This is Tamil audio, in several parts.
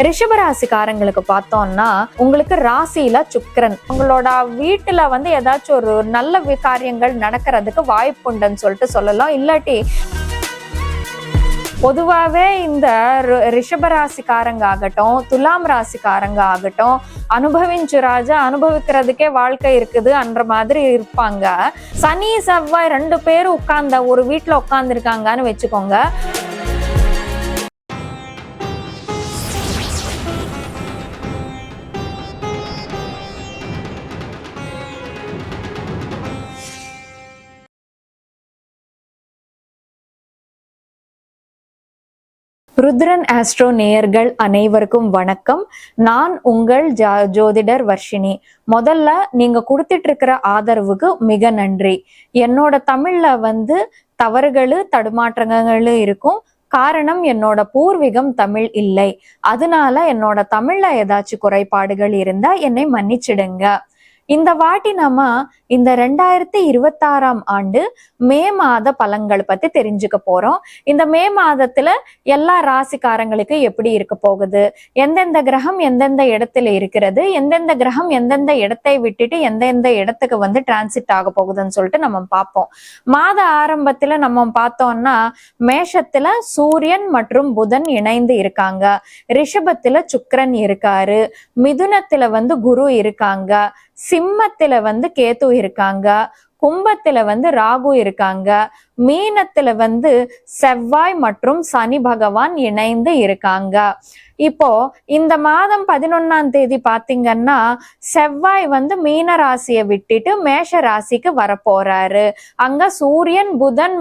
ரிஷபராசிக்காரங்களுக்கு பார்த்தோம்னா உங்களுக்கு ராசியில சுக்கிரன் உங்களோட வீட்டுல ஏதாச்சும் ஒரு நல்ல காரியங்கள் நடக்கிறதுக்கு வாய்ப்புண்டுன்னு சொல்லிட்டு சொல்லலாம். இல்லாட்டி பொதுவாகவே இந்த ரிஷபராசிக்காரங்க ஆகட்டும், துலாம் ராசிக்காரங்க ஆகட்டும், அனுபவிஞ்சு ராஜா அனுபவிக்கிறதுக்கே வாழ்க்கை இருக்குது அன்ற மாதிரி இருப்பாங்க. சனி செவ்வாய் 2 பேரும் உட்கார்ந்த ஒரு வீட்டுல உட்கார்ந்துருக்காங்கன்னு வச்சுக்கோங்க. ருத்ரன் ஆஸ்ட்ரோ நேயர்கள் அனைவருக்கும் வணக்கம். நான் உங்கள் ஜோதிடர் வர்ஷினி. முதல்ல நீங்க கொடுத்துட்டு இருக்கிற ஆதரவுக்கு மிக நன்றி. என்னோட தமிழ்ல தவறுகள் தடுமாற்றங்கள் இருக்கும். காரணம் என்னோட பூர்வீகம் தமிழ் இல்லை. அதனால என்னோட தமிழ்ல ஏதாச்சும் குறைபாடுகள் இருந்தா என்னை மன்னிச்சிடுங்க. இந்த வாட்டி நம்ம இந்த 2026ஆம் ஆண்டு மே மாத பலன்கள் பத்தி தெரிஞ்சுக்க போறோம். இந்த மே மாதத்துல எல்லா ராசிக்காரங்களுக்கு எப்படி இருக்க போகுது, எந்தெந்த கிரகம் எந்தெந்த இடத்துல இருக்கிறது, எந்தெந்த கிரகம் எந்தெந்த இடத்தை விட்டுட்டு எந்தெந்த இடத்துக்கு டிரான்சிட் ஆக போகுதுன்னு சொல்லிட்டு நம்ம பார்ப்போம். மாத ஆரம்பத்துல நம்ம பார்த்தோம்னா மேஷத்துல சூரியன் மற்றும் புதன் இணைந்து இருக்காங்க, ரிஷபத்துல சுக்கிரன் இருக்காரு, மிதுனத்துல குரு இருக்காங்க, சிம்மத்துல கேது இருக்காங்க, கும்பத்துல ராகு இருக்காங்க, மீனத்துல செவ்வாய் மற்றும் சனி பகவான் இணைந்து இருக்காங்க. இப்போ இந்த மாதம் 11ஆம் தேதி பாத்தீங்கன்னா செவ்வாய் மீன ராசியை விட்டுட்டு மேஷ ராசிக்கு வர போறாரு. அங்க சூரியன் புதன்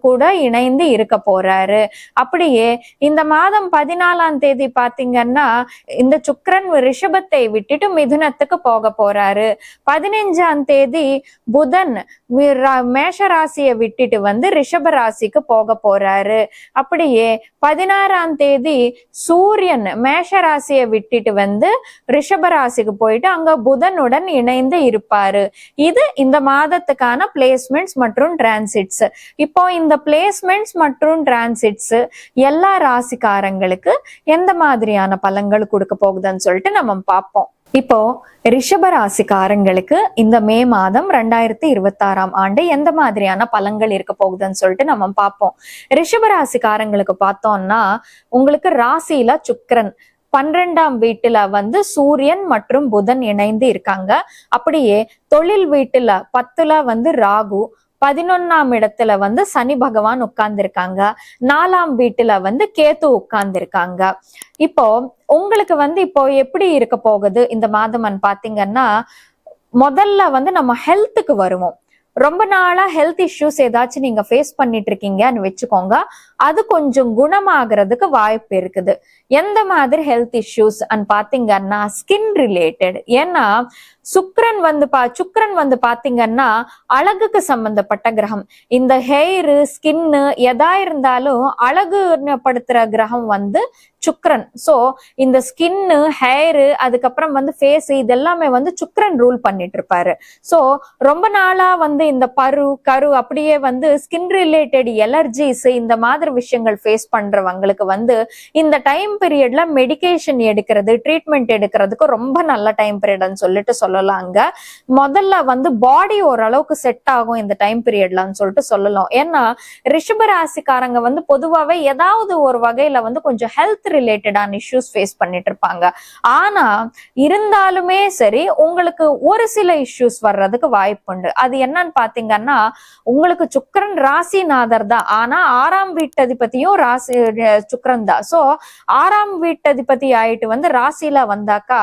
கூட இணைந்து இருக்க போறாரு. அப்படியே இந்த மாதம் 14ஆம் தேதி பாத்தீங்கன்னா இந்த சுக்கிரன் ரிஷபத்தை விட்டுட்டு மிதுனத்துக்கு போக போறாரு. 15ஆம் தேதி புதன் மேஷ ராசியை விட்டுட்டு ரிஷப ராசிக்கு போக போறாரு. அப்படியே 16ஆம் தேதி சூரியன் மேஷ ராசியை விட்டுட்டு ரிஷப ராசிக்கு போயிட்டு அங்க புதனுடன் இணைந்து இருப்பாரு. இது இந்த மாதத்துக்கான பிளேஸ்மெண்ட்ஸ் மற்றும் டிரான்சிட்ஸ். இப்போ இந்த பிளேஸ்மெண்ட்ஸ் மற்றும் டிரான்சிட்ஸ் எல்லா ராசிக்காரங்களுக்கு எந்த மாதிரியான பலன்கள் கொடுக்க போகுதுன்னு சொல்லிட்டு நம்ம பார்ப்போம். இப்போ ரிஷப ராசிக்காரங்களுக்கு இந்த மே மாதம் 2026ஆம் ஆண்டு எந்த மாதிரியான பலன்கள் இருக்க போகுதுன்னு சொல்லிட்டு நம்ம பார்ப்போம். ரிஷப ராசிக்காரங்களுக்கு பார்த்தோம்னா உங்களுக்கு ராசியில சுக்கிரன், 12ஆம் வீட்டுல சூரியன் மற்றும் புதன் இணைந்து இருக்காங்க. அப்படியே தொழில் வீட்டுல 10ல ராகு, 11ஆம் இடத்துல சனி பகவான் உட்கார்ந்துருக்காங்க, 4ஆம் வீட்டுல கேது உட்கார்ந்துருக்காங்க. இப்போ உங்களுக்கு இப்போ எப்படி இருக்க போகுது இந்த மாதம் பாத்தீங்கன்னா முதல்ல நம்ம ஹெல்த்துக்கு வருவோம். ரொம்ப நாளா ஹெல்த் இஷ்யூஸ் ஏதாச்சும் நீங்க ஃபேஸ் பண்ணிட்டு இருக்கீங்கன்னு வச்சுக்கோங்க, அது கொஞ்சம் குணமாகறதுக்கு வாய்ப்பு இருக்குது. எந்த மாதிரி ஹெல்த் இஷ்யூஸ் பாத்தீங்கன்னா ஸ்கின் ரிலேட்டட். ஏன்னா சுக்கிரன் பாத்தீங்கன்னா அழகுக்கு சம்பந்தப்பட்ட கிரகம். இந்த ஹெயர் ஸ்கின்னு எதா இருந்தாலும் அழகுபடுத்துற கிரகம் சுக்கிரன். சோ இந்த ஸ்கின்னு ஹேரு அதுக்கப்புறம் ஃபேஸ் இதெல்லாமே சுக்கிரன் ரூல் பண்ணிட்டு இருப்பாரு. சோ ரொம்ப நாளா இந்த கரு அப்படியே ஸ்கின் ரிலேட்டட் எலர்ஜிஸ் இந்த மாதிரி விஷயங்கள் ஃபேஸ் பண்றவங்களுக்கு இந்த டைம் பீரியட்ல மெடிகேஷன் எடுக்கிறது, ட்ரீட்மெண்ட் எடுக்கிறதுக்கு ரொம்ப நல்ல டைம் பீரியட்னு சொல்லிட்டு சொல்லலாங்க. முதல்ல பாடி ஓரளவுக்கு செட் ஆகும் இந்த டைம் பீரியட்லன்னு சொல்லிட்டு சொல்லலாம். ஏன்னா ரிஷப ராசிக்காரங்க பொதுவாவே ஏதாவது ஒரு வகையில கொஞ்சம் ஹெல்த் ரிலேட்டடான இஷ்யூஸ் ஃபேஸ் பண்ணிட்டு இருப்பாங்க. ஆனா இருந்தாலுமே சரி உங்களுக்கு ஒரு சில இஷ்யூஸ் வர்றதுக்கு வாய்ப்பு உண்டு. அது என்னன்னு பாத்தீங்கன்னா உங்களுக்கு சுக்கிரன் ராசிநாதர் தான், ஆனா 6ஆம் வீட்டதிபதியும் ராசி சுக்கிரன் தான். சோ 6ஆம் வீட்டதிபதி ஆயிட்டு ராசியில வந்தாக்கா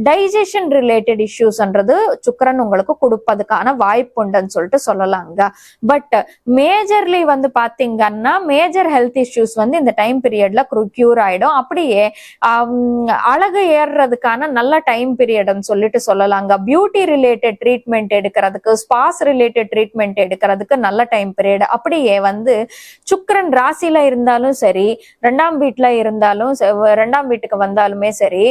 டைஜஷன் ரிலேட்டட் இஷ்யூஸ்ன்றது சுக்கிரன் உங்களுக்கு கொடுப்பதுக்கான வாய்ப்பு உண்டுன்னு சொல்லிட்டு சொல்லலாங்க. பட் மேஜர்லி பாத்தீங்கன்னா மேஜர் ஹெல்த் இஷ்யூஸ் இந்த டைம் பீரியட்ல கியூர் ஆயிடும். அப்படியே அழகு ஏறுறதுக்கான நல்ல டைம் பீரியட்னு சொல்லிட்டு சொல்லலாங்க. பியூட்டி ரிலேட்டட் ட்ரீட்மெண்ட் எடுக்கிறதுக்கு, ஸ்பாஸ் ரிலேட்டட் ட்ரீட்மெண்ட் எடுக்கிறதுக்கு நல்ல டைம் பீரியட். அப்படியே சுக்கிரன் ராசியில இருந்தாலும் சரி, 2ஆம் வீட்டுல இருந்தாலும் 2ஆம் வீட்டுக்கு வந்தாலுமே சரி,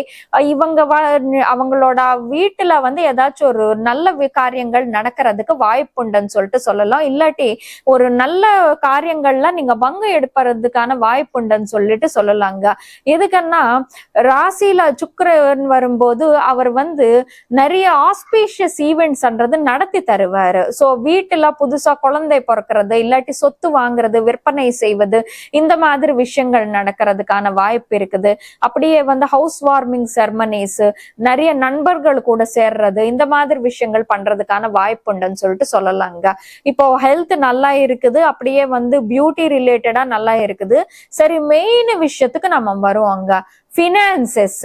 அவங்களோட வீட்டுல ஏதாச்சும் ஒரு நல்ல காரியங்கள் நடக்கிறதுக்கு வாய்ப்பு உண்டுன்னு சொல்லிட்டு சொல்லலாம். இல்லாட்டி ஒரு நல்ல காரியங்கள்ல நீங்க பங்கு எடுப்பதுக்கான வாய்ப்பு உண்டுன்னு சொல்லிட்டு சொல்லலாங்க. எதுக்குன்னா ராசியில சுக்கிரன் வரும்போது அவர் வந்து நிறைய ஆஸ்பீஷியஸ் ஈவெண்ட்ஸ்ன்றது நடத்தி தருவாரு. சோ வீட்டுல புதுசா குழந்தை பிறக்கிறது, இல்லாட்டி சொத்து வாங்குறது, விற்பனை செய்வது, இந்த மாதிரி விஷயங்கள் நடக்கிறதுக்கான வாய்ப்பு இருக்குது. அப்படியே வந்து ஹவுஸ் வார்மிங் செரமனிஸ், நிறைய நண்பர்கள் கூட சேர்றது, இந்த மாதிரி விஷயங்கள் பண்றதுக்கான வாய்ப்பு உண்டுன்னு சொல்லிட்டு சொல்லலாங்க. இப்போ ஹெல்த் நல்லா இருக்குது, அப்படியே வந்து பியூட்டி ரிலேட்டடா நல்லா இருக்குது. சரி, மெயின் விஷயத்துக்கு நம்ம வருவாங்க. பினான்சஸ்.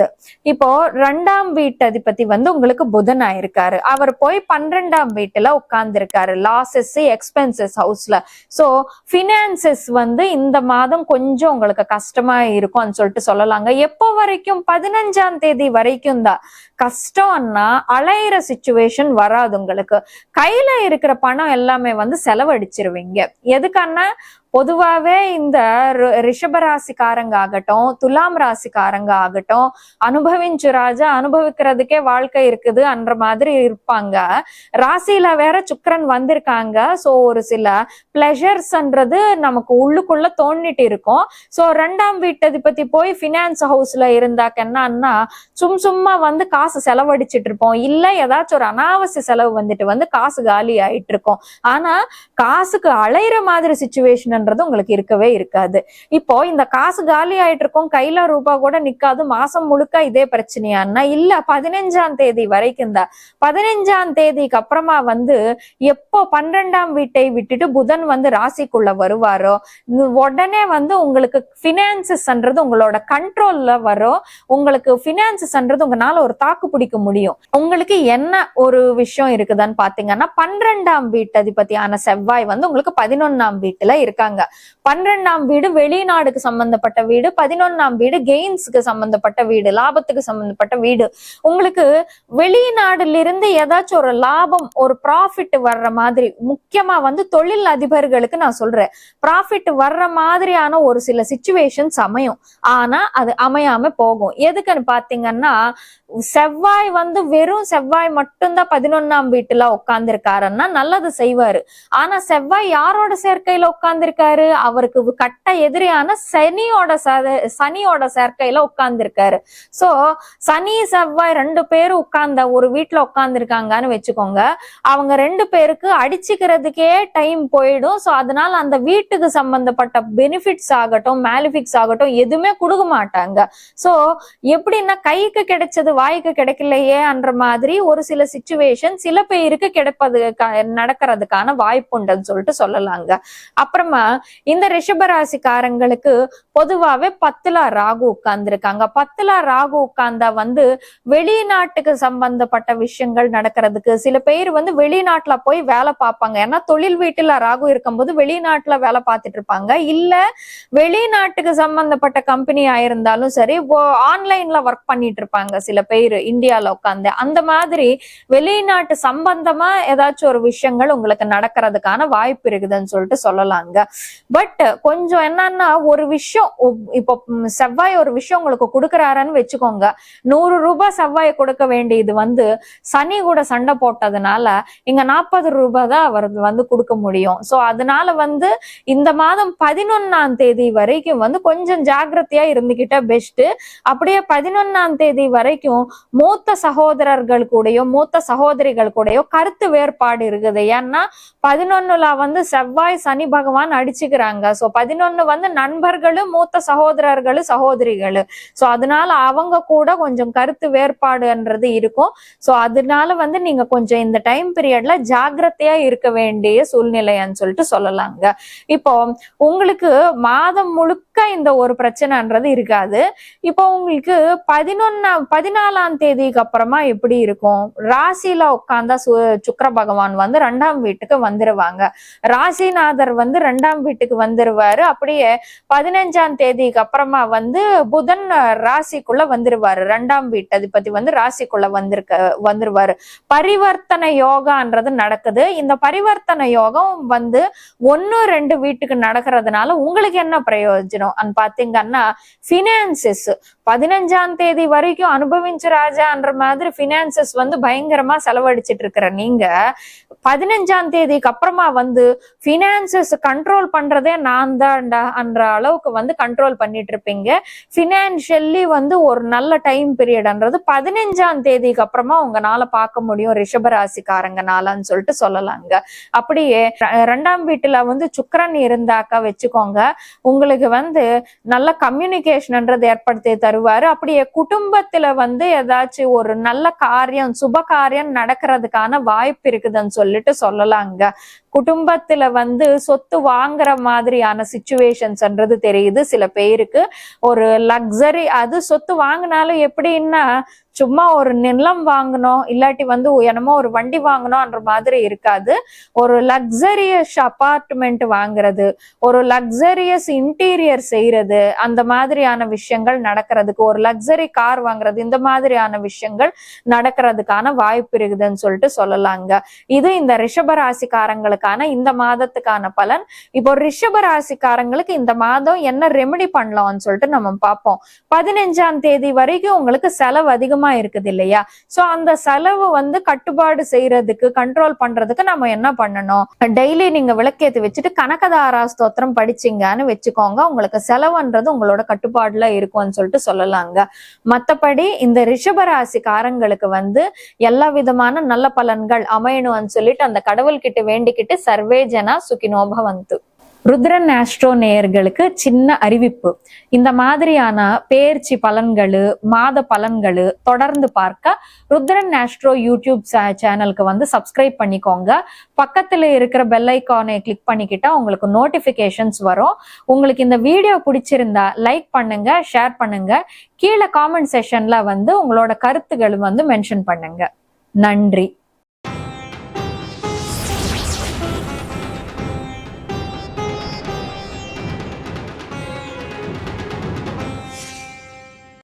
இப்போ 2ஆம் வீட்டு அதிபதி வந்து உங்களுக்கு புதன் ஆயிருக்காரு. அவர் போய் 12ஆம் வீட்டுல உட்கார்ந்து இருக்காரு, லாசஸ் எக்ஸ்பென்சஸ் ஹவுஸ்ல. சோ பினான்சஸ் வந்து இந்த மாதம் கொஞ்சம் உங்களுக்கு கஷ்டமா இருக்கும்னு சொல்லிட்டு சொல்லலாங்க. எப்போ வரைக்கும்? 15ஆம் தேதி வரைக்கும் தான் கஷ்டம்னா அலையிற சிச்சுவேஷன் வராது. உங்களுக்கு கையில இருக்கிற பணம் எல்லாமே வந்து செலவழிச்சிருவீங்க. எதுக்கான பொதுவாவே இந்த ரிஷபராசிக்காரங்க ஆகட்டும், துலாம் ராசிக்காரங்க ஆகட்டும், அனுபவிஞ்சு ராஜா அனுபவிக்கிறதுக்கே வாழ்க்கை இருக்குது என்ற மாதிரி இருப்பாங்க. ராசியில வேற சுக்கிரன் வந்திருக்காங்க. சோ ஒரு சில பிளஷர்ஸ்ன்றது நமக்கு உள்ளுக்குள்ள தோண்டிட்டு இருக்கும். சோ 2ஆம் வீட்டதிபதி போய் பினான்ஸ் ஹவுஸ்ல இருந்தாக்க என்னன்னா சும்மா வந்து காசு செலவழிச்சிட்டு இருப்போம், இல்ல ஏதாச்சும் ஒரு அனாவசிய செலவு வந்துட்டு வந்து காசு காலி ஆயிட்டு இருக்கும். ஆனா காசுக்கு அலையிற மாதிரி சிச்சுவேஷன் உங்களுக்கு இருக்கவே இருக்காது. இப்போ இந்த காசு காலி ஆயிட்டு இருக்கும், கையில ரூபாய் கூட நிக்காது, மாசம் முழுக்க இதே பிரச்சனையான்னா இல்ல. 15ஆம் தேதி வரைக்கும் தான். 15ஆம் தேதிக்கு அப்புறமா வந்து எப்போ 12ஆம் வீட்டை விட்டுட்டு புதன் வந்து ராசிக்குள்ள வருவாரோ உடனே வந்து உங்களுக்கு பினான்சஸ்ன்றது உங்களோட கண்ட்ரோல்ல வரும். உங்களுக்கு பினான்சஸ்ன்றது உங்களால ஒரு தாக்கு பிடிக்க முடியும். உங்களுக்கு என்ன ஒரு விஷயம் இருக்குதான்னு பாத்தீங்கன்னா 12ஆம் வீட்டு அதிபதியான செவ்வாய் வந்து உங்களுக்கு 11ஆம் வீட்டுல இருக்காங்க. 12ஆம் வீடு வெளிநாடுக்கு சம்பந்தப்பட்ட வீடு, 11ஆம் வீடு கெயின்ஸ்க்கு சம்பந்தப்பட்ட வீடு, லாபத்துக்கு சம்பந்தப்பட்ட வீடு. உங்களுக்கு வெளிநாடுல இருந்து ஏதாச்சும் ஒரு லாபம், ஒரு ப்ராஃபிட் வர்ற மாதிரி, முக்கியமா வந்து தொழில் அதிபர்களுக்கு நான் சொல்றேன், ப்ராஃபிட் வர்ற மாதிரியான ஒரு சில சிச்சுவேஷன்ஸ் அமையும். ஆனா அது அமையாம போகும். எதுக்குன்னு பாத்தீங்கன்னா செவ்வாய் வந்து வெறும் செவ்வாய் மட்டும்தான் 11ஆம் வீட்டுல உட்கார்ந்து இருக்காருன்னா நல்லது செய்வாரு. ஆனா செவ்வாய் யாரோட சேர்க்கையில உட்கார்ந்து இருக்காரு? அவருக்கு கட்ட எதிரியான சனியோட சேர்க்கையில உட்கார்ந்து இருக்காரு. சோ சனி செவ்வாய் 2 பேரும் உட்கார்ந்த ஒரு வீட்டுல உட்கார்ந்து இருக்காங்கன்னு வச்சுக்கோங்க. அவங்க 2 பேருக்கு அடிச்சுக்கிறதுக்கே டைம் போயிடும். சோ அதனால அந்த வீட்டுக்கு சம்பந்தப்பட்ட பெனிஃபிட்ஸ் ஆகட்டும், மேலிஃபிக்ஸ் ஆகட்டும் எதுவுமே கொடுக்க மாட்டாங்க. சோ எப்படின்னா கைக்கு கிடைச்சது வாய்க்கு கிடைக்கலையே என்ற மாதிரி ஒரு சில சிச்சுவேஷன் சில பேருக்கு நடக்கிறதுக்கான வாய்ப்பு உண்டுன்னு சொல்லிட்டு சொல்லலாங்க. அப்புறமா இந்த ரிஷபராசிக்காரங்களுக்கு பொதுவாவே 10ல ராகு உட்கார்ந்து இருக்காங்க. 10ல ராகு உட்கார்ந்தா வந்து வெளிநாட்டுக்கு சம்பந்தப்பட்ட விஷயங்கள் நடக்கிறதுக்கு, சில பேர் வந்து வெளிநாட்டுல போய் வேலை பார்ப்பாங்க. ஏன்னா தொழில் வீட்டுல ராகு இருக்கும்போது வெளிநாட்டுல வேலை பார்த்துட்டு இருப்பாங்க. இல்ல வெளிநாட்டுக்கு சம்பந்தப்பட்ட கம்பெனி ஆயிருந்தாலும் சரி, ஆன்லைன்ல ஒர்க் பண்ணிட்டு இருப்பாங்க சில பேர் இந்தியால உட்கார்ந்து. அந்த மாதிரி வெளிநாட்டு சம்பந்தமா ஏதாச்சும் ஒரு விஷயங்கள் உங்களுக்கு நடக்கிறதுக்கான வாய்ப்பு இருக்குதுன்னு சொல்லிட்டு சொல்லலாங்க. பட் கொஞ்சம் என்னன்னா ஒரு விஷயம், இப்போ செவ்வாய் ஒரு விஷயம் உங்களுக்கு கொடுக்குறாருன்னு வச்சுக்கோங்க, 100 ரூபாய் செவ்வாய் கொடுக்க வேண்டியது வந்து சனி கூட சண்டை போட்டதுனால இங்க 40 ரூபாய் தான் அவர் வந்து கொடுக்க முடியும். சோ அதனால வந்து இந்த மாதம் 11ஆம் தேதி வரைக்கும் வந்து கொஞ்சம் ஜாக்கிரதையா இருந்துகிட்ட பெஸ்ட். அப்படியே 11ஆம் தேதி வரைக்கும் மூத்த சகோதரர்கள் கூடயோ மூத்த சகோதரிகள் கூடயோ கருத்து வேறுபாடு இருக்குது. ஏன்னா 11ல வந்து செவ்வாய் சனி பகவான் அடிச்சுக்கிறாங்க. சோ 11 வந்து நண்பர்களும் மூத்த சகோதரர்களும் சகோதரிகள். சோ அதனால அவங்க கூட கொஞ்சம் கருத்து வேறுபாடுன்றது இருக்கும். சோ அதனால வந்து நீங்க கொஞ்சம் இந்த டைம் பீரியட்ல ஜாக்கிரதையா இருக்க வேண்டிய சூழ்நிலைன்னு சொல்லிட்டு சொல்லலாங்க. இப்போ உங்களுக்கு மாதம் முழுக்க இந்த ஒரு பிரச்சனைன்றது இருக்காது. இப்போ உங்களுக்கு 14ஆம் தேதிக்கு அப்புறமா எப்படி இருக்கும்? ராசியில உட்கார்ந்தா சுக்கிர பகவான் வந்து 2ஆம் வீட்டுக்கு வந்துருவாங்க. ராசிநாதர் வந்து 2ஆம் வீட்டுக்கு வந்துருவாரு. அப்படியே 15ஆம் தேதிக்கு அப்புறமா வந்து புதன் ராசிக்குள்ள வந்துருவாரு. 2ஆம் வீட்டு அதிபதி வந்து ராசிக்குள்ள வந்துருவாரு. பரிவர்த்தனை யோகான்றது நடக்குது. இந்த பரிவர்த்தனை யோகம் வந்து 1, 2 வீட்டுக்கு நடக்கிறதுனால உங்களுக்கு என்ன பிரயோஜனம்? விஷயம் பாத்தீங்கன்னா பினான்சஸ் 15ஆம் தேதி வரைக்கும் அனுபவிச்ச ராஜான்ற மாதிரி பினான்சஸ் பயங்கரமா செலவழிச்சிட்டு இருக்கிற நீங்க 15ஆம் தேதிக்கு அப்புறமா பினான்சஸ் கண்ட்ரோல் பண்றதே நான் தான்டான்ற அளவுக்கு கண்ட்ரோல் பண்ணிட்டு இருப்பீங்க. பினான்சியல்லி ஒரு நல்ல டைம் பீரியட்ன்றது 15ஆம் தேதிக்கு அப்புறமா உங்களால பார்க்க முடியும் ரிஷபராசிக்காரங்கனாலன்னு சொல்லிட்டு சொல்லலாங்க. அப்படியே 2ஆம் வீட்டுல சுக்கிரன் இருந்தாக்கா வச்சுக்கோங்க, உங்களுக்கு நல்ல கம்யூனிகேஷன்ன்றது ஏற்படுத்தி தருவாரு. அப்படியே குடும்பத்துல ஏதாச்சும் ஒரு நல்ல காரியம் சுப காரியம் நடக்கிறதுக்கான வாய்ப்பு இருக்குதுன்னு சொல்லிட்டு சொல்லலாங்க. குடும்பத்துல சொத்து வாங்குற மாதிரியான சிச்சுவேஷன்ஸ்ன்றது தெரியுது சில பேருக்கு. ஒரு லக்ஸரி, அது சொத்து வாங்கினாலும் எப்படின்னா சும்மா ஒரு நிலம் வாங்கணும் இல்லாட்டி என்னமோ ஒரு வண்டி வாங்கணும்ன்ற மாதிரி இருக்காது. ஒரு லக்ஸரியஸ் அபார்ட்மெண்ட் வாங்குறது, ஒரு லக்ஸரியஸ் இன்டீரியர் செய்யறது, அந்த மாதிரியான விஷயங்கள் நடக்கிறதுக்கு, ஒரு லக்ஸரி கார் வாங்குறது, இந்த மாதிரியான விஷயங்கள் நடக்கிறதுக்கான வாய்ப்பு இருக்குதுன்னு சொல்லிட்டு சொல்லலாங்க. இது இந்த ரிஷபராசிக்காரங்களுக்கான இந்த மாதத்துக்கான பலன். இப்போ ரிஷபராசிக்காரங்களுக்கு இந்த மாதம் என்ன ரெமெடி பண்ணலாம்னு சொல்லிட்டு நம்ம பார்ப்போம். 15ஆம் தேதி வரைக்கும் உங்களுக்கு செலவு அதிகமா இருக்குது இல்லையா? சோ அந்த செலவு கட்டுப்பாடு செய்யறதுக்கு, கண்ட்ரோல் பண்றதுக்கு நம்ம என்ன பண்ணணும்? டெய்லி நீங்க விளக்கேத்தி வச்சுட்டு கனகதாரா ஸ்தோத்திரம் படிச்சீங்கன்னு வச்சுக்கோங்க, உங்களுக்கு செலவுன்றது உங்களோட கட்டுப்பாடுல இருக்கும்னு சொல்லிட்டு சொல்லலாங்க. மத்தபடி இந்த ரிஷபராசிக்காரங்களுக்கு எல்லா விதமான நல்ல பலன்கள் அமையணும்னு சொல்லிட்டு அந்த கடவுள் கிட்ட வேண்டிக்கிட்டு சர்வே ஜனா சுகினோ பவந்து. ருத்ரன் ஆஸ்ட்ரோ நேயர்களுக்கு சின்ன அறிவிப்பு. இந்த மாதிரியான பேர்ச்சி பலன்களு, மாத பலன்களு தொடர்ந்து பார்க்க ருத்ரன் ஆஸ்ட்ரோ யூடியூப் சேனலுக்கு சப்ஸ்கிரைப் பண்ணிக்கோங்க. பக்கத்துல இருக்கிற பெல் ஐக்கானை கிளிக் பண்ணிக்கிட்டா உங்களுக்கு நோட்டிபிகேஷன்ஸ் வரும். உங்களுக்கு இந்த வீடியோ பிடிச்சிருந்தா லைக் பண்ணுங்க, ஷேர் பண்ணுங்க. கீழே காமெண்ட் செஷன்ல உங்களோட கருத்துக்கள் மென்ஷன் பண்ணுங்க. நன்றி.